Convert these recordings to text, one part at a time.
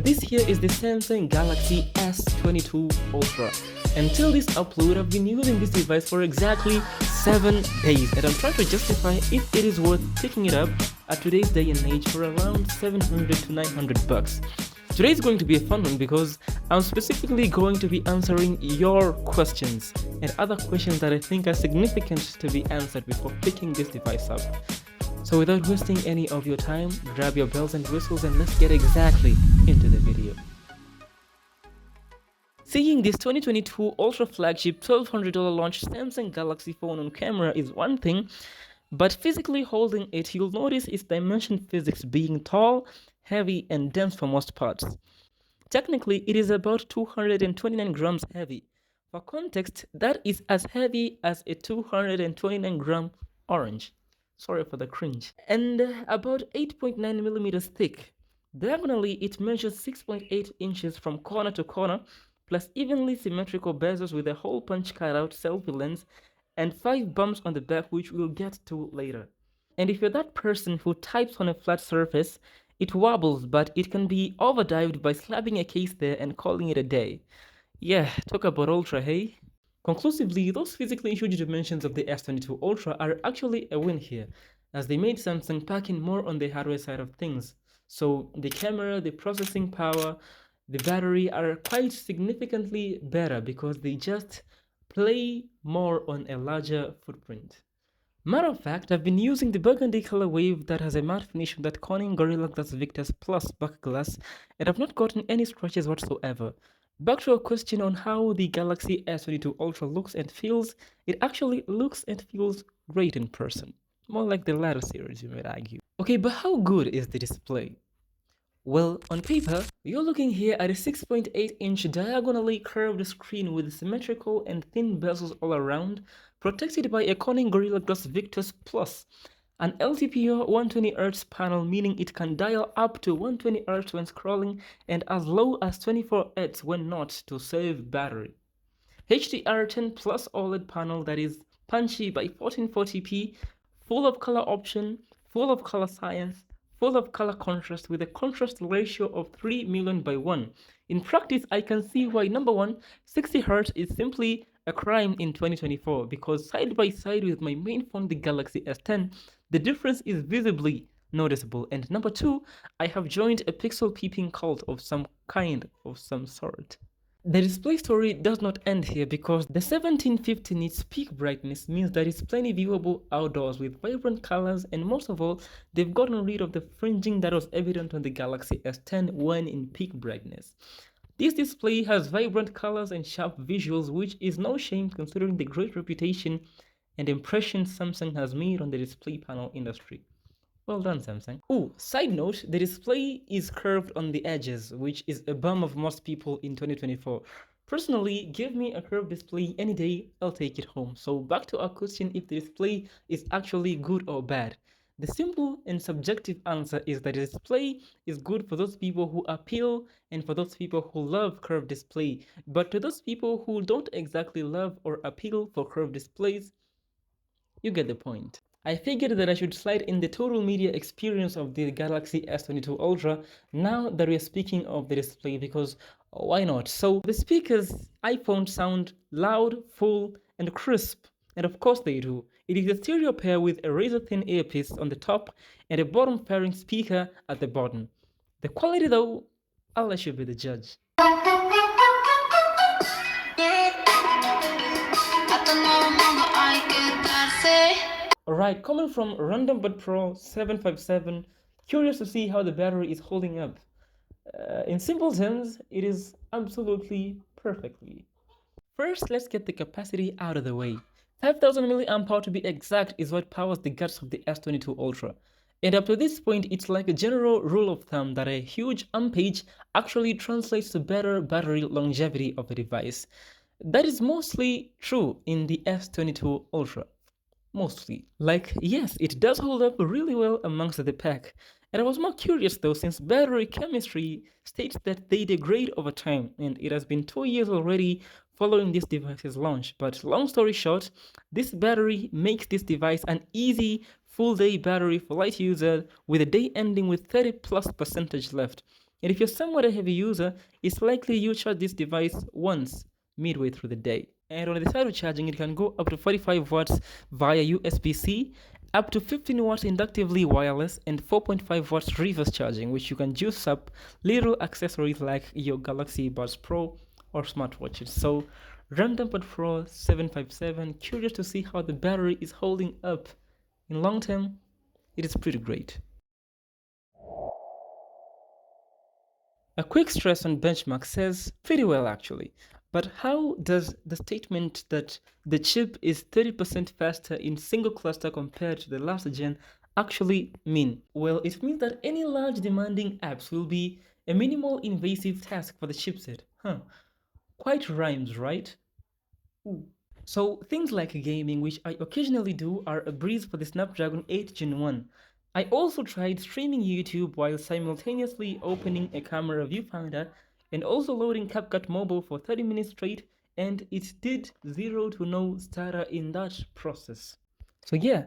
This here is the Samsung Galaxy S22 Ultra. Until this upload, I've been using this device for exactly 7 days, and I'm trying to justify if it is worth picking it up at today's day and age for around 700 to 900 bucks. Today is going to be a fun one because I'm specifically going to be answering your questions and other questions that I think are significant to be answered before picking this device up. So without wasting any of your time, grab your bells and whistles and let's get exactly into the video. Seeing this 2022 Ultra flagship $1,200 launch Samsung Galaxy phone on camera is one thing, but physically holding it, you'll notice its dimension physics being tall, heavy, and dense for most parts. Technically, it is about 229 grams heavy. For context, that is as heavy as a 229 gram orange. Sorry for the cringe. And about 8.9 millimeters thick. Diagonally, it measures 6.8 inches from corner to corner, plus evenly symmetrical bezels with a hole punch cutout selfie lens and 5 bumps on the back, which we'll get to later. And if you're that person who types on a flat surface, it wobbles, but it can be overdived by slapping a case there and calling it a day. Yeah, talk about Ultra, hey? Conclusively, those physically huge dimensions of the S22 Ultra are actually a win here, as they made Samsung pack in more on the hardware side of things. So the camera, the processing power, the battery are quite significantly better because they just play more on a larger footprint. Matter of fact, I've been using the burgundy color wave that has a matte finish on that Corning Gorilla Glass Victus Plus back glass, and I've not gotten any scratches whatsoever. Back to a question on how the Galaxy S22 Ultra looks and feels, it actually looks and feels great in person. More like the latter series, you might argue. Okay, but how good is the display? Well, on paper, you're looking here at a 6.8-inch diagonally curved screen with symmetrical and thin bezels all around, protected by a Corning Gorilla Glass Victus Plus, an LTPO 120Hz panel, meaning it can dial up to 120Hz when scrolling and as low as 24Hz when not, to save battery. HDR10 Plus OLED panel that is punchy by 1440p, full of color option, full of color science, full of color contrast with a contrast ratio of 3 million by 1. In practice, I can see why number 1, 60Hz is simply a crime in 2024 because side by side with my main phone, the Galaxy S10, the difference is visibly noticeable. And number 2, I have joined a pixel peeping cult of some kind, of some sort. The display story does not end here because the 1750 nits peak brightness means that it's plenty viewable outdoors with vibrant colors, and most of all, they've gotten rid of the fringing that was evident on the Galaxy S10 when in peak brightness. This display has vibrant colors and sharp visuals, which is no shame considering the great reputation and impression Samsung has made on the display panel industry. Well done, Samsung. Oh, side note, the display is curved on the edges, which is a bum of most people in 2024. Personally, give me a curved display any day, I'll take it home. So back to our question if the display is actually good or bad. The simple and subjective answer is that the display is good for those people who appeal and for those people who love curved display. But to those people who don't exactly love or appeal for curved displays, you get the point. I figured that I should slide in the total media experience of the Galaxy S22 Ultra now that we are speaking of the display, because why not? So the speakers iPhone sound loud, full, and crisp, and of course they do. It is a stereo pair with a razor-thin earpiece on the top and a bottom-pairing speaker at the bottom. The quality though, I'll let you be the judge. Alright, coming from Random But Pro 757, curious to see how the battery is holding up. In simple terms, it is absolutely perfectly. First, let's get the capacity out of the way. 5000 mAh to be exact is what powers the guts of the S22 Ultra. And up to this point, it's like a general rule of thumb that a huge ampage actually translates to better battery longevity of the device. That is mostly true in the S22 Ultra. Mostly. Like, yes, it does hold up really well amongst the pack. And I was more curious though, since battery chemistry states that they degrade over time, and it has been 2 years already following this device's launch. But long story short, this battery makes this device an easy full day battery for light users with a day ending with 30+% left. And if you're somewhat a heavy user, it's likely you charge this device once midway through the day. And on the side of charging, it can go up to 45 watts via USB-C, up to 15 watts inductively wireless, and 4.5 watts reverse charging, which you can juice up little accessories like your Galaxy Buds Pro or smartwatches. So Random Pro 757, curious to see how the battery is holding up. In long term, it is pretty great. A quick stress on benchmark says pretty well actually, but how does the statement that the chip is 30% faster in single cluster compared to the last gen actually mean? Well, it means that any large demanding apps will be a minimal invasive task for the chipset. Quite rhymes, right? Ooh. So things like gaming, which I occasionally do, are a breeze for the Snapdragon 8 Gen 1. I also tried streaming YouTube while simultaneously opening a camera viewfinder and also loading CapCut Mobile for 30 minutes straight, and it did zero to no stutter in that process. So yeah,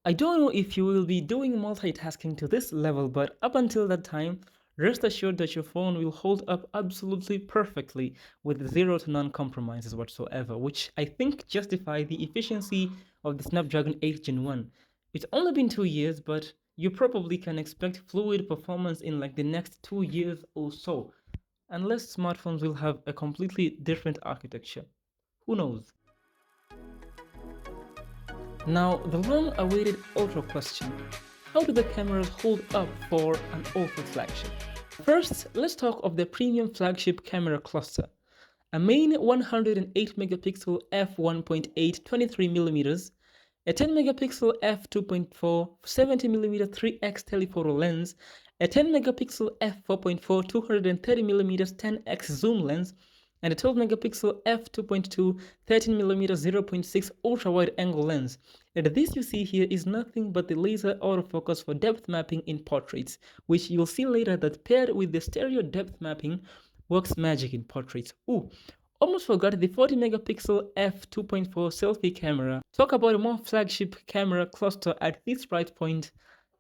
I don't know if you will be doing multitasking to this level, but up until that time, rest assured that your phone will hold up absolutely perfectly with zero to none compromises whatsoever, which I think justify the efficiency of the Snapdragon 8 Gen 1. It's only been 2 years, but you probably can expect fluid performance in like the next 2 years or so, unless smartphones will have a completely different architecture. Who knows? Now, the long-awaited Ultra question. How do the cameras hold up for an Ultra flagship? First, let's talk of the premium flagship camera cluster. A main 108 megapixel f1.8 23mm, a 10 megapixel f2.4 70mm 3x telephoto lens, a 10 megapixel f4.4 230mm 10x zoom lens, and a 12 megapixel f2.2 13mm 0.6 ultra wide angle lens. And this you see here is nothing but the laser autofocus for depth mapping in portraits, which you'll see later that paired with the stereo depth mapping works magic in portraits. Ooh, almost forgot the 40 megapixel f2.4 selfie camera. Talk about a more flagship camera cluster at this price point,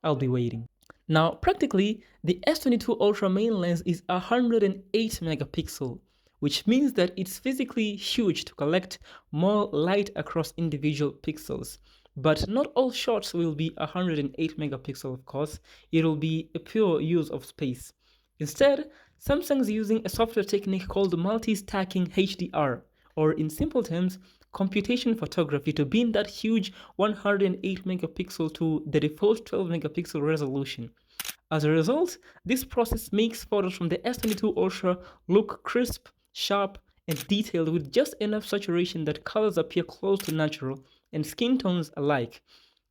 I'll be waiting. Now, practically, the S22 Ultra main lens is 108 megapixel, which means that it's physically huge to collect more light across individual pixels. But not all shots will be 108 megapixel, of course. It will be a pure use of space. Instead, Samsung's using a software technique called multi-stacking HDR, or in simple terms, computation photography to beam that huge 108 megapixel to the default 12 megapixel resolution. As a result, this process makes photos from the S22 Ultra look crisp, sharp, and detailed with just enough saturation that colors appear close to natural and skin tones alike.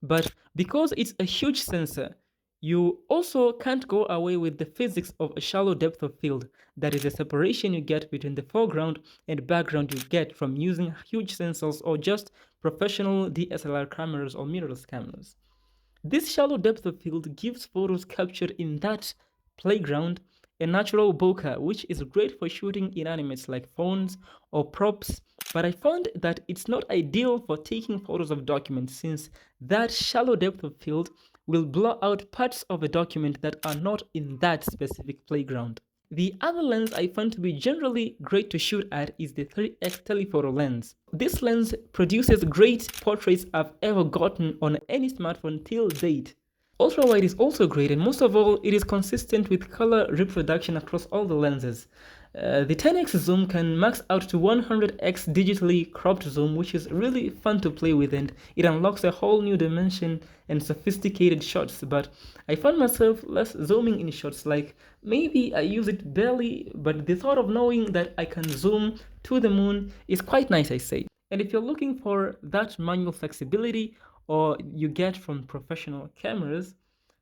But because it's a huge sensor, you also can't go away with the physics of a shallow depth of field, that is the separation you get between the foreground and background you get from using huge sensors or just professional DSLR cameras or mirrorless cameras. This shallow depth of field gives photos captured in that playground a natural bokeh, which is great for shooting inanimates like phones or props, but I found that it's not ideal for taking photos of documents since that shallow depth of field will blur out parts of a document that are not in that specific playground. The other lens I find to be generally great to shoot at is the 3x telephoto lens. This lens produces great portraits I've ever gotten on any smartphone till date. Ultra wide is also great, and most of all, it is consistent with color reproduction across all the lenses. The 10x zoom can max out to 100x digitally cropped zoom, which is really fun to play with, and it unlocks a whole new dimension and sophisticated shots. But I found myself less zooming in shots, like maybe I use it barely, but the thought of knowing that I can zoom to the moon is quite nice, I say. And if you're looking for that manual flexibility or you get from professional cameras,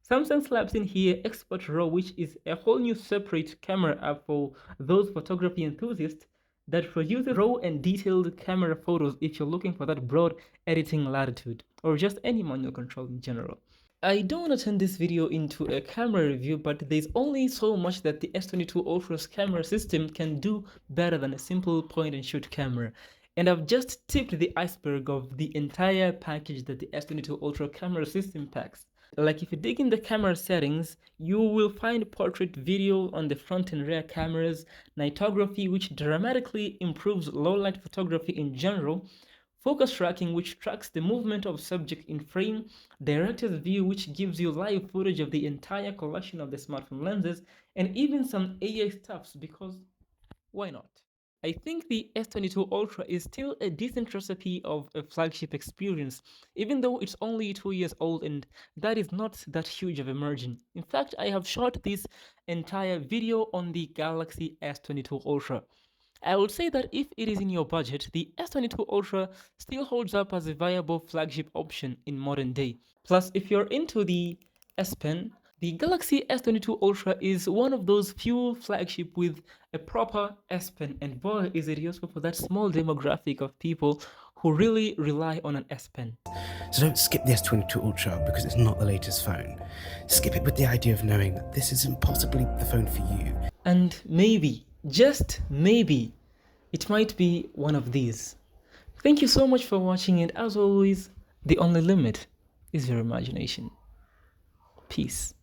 Samsung slaps in here Expert RAW, which is a whole new separate camera app for those photography enthusiasts that produces raw and detailed camera photos if you're looking for that broad editing latitude, or just any manual control in general. I don't want to turn this video into a camera review, but there's only so much that the S22 Ultra's camera system can do better than a simple point-and-shoot camera. And I've just tipped the iceberg of the entire package that the S22 Ultra camera system packs. Like if you dig in the camera settings, you will find portrait video on the front and rear cameras, nightography, which dramatically improves low light photography in general, focus tracking, which tracks the movement of subject in frame, director's view, which gives you live footage of the entire collection of the smartphone lenses, and even some AI stuffs, because why not? I think the S22 Ultra is still a decent recipe of a flagship experience, even though it's only 2 years old, and that is not that huge of a margin. In fact, I have shot this entire video on the Galaxy S22 Ultra. I would say that if it is in your budget, the S22 Ultra still holds up as a viable flagship option in modern day. Plus, if you're into the S Pen, the Galaxy S22 Ultra is one of those few flagship with a proper S Pen, and boy is it useful for that small demographic of people who really rely on an S Pen. So don't skip the S22 Ultra because it's not the latest phone. Skip it with the idea of knowing that this isn't possibly the phone for you. And maybe, just maybe, it might be one of these. Thank you so much for watching, and as always, the only limit is your imagination. Peace.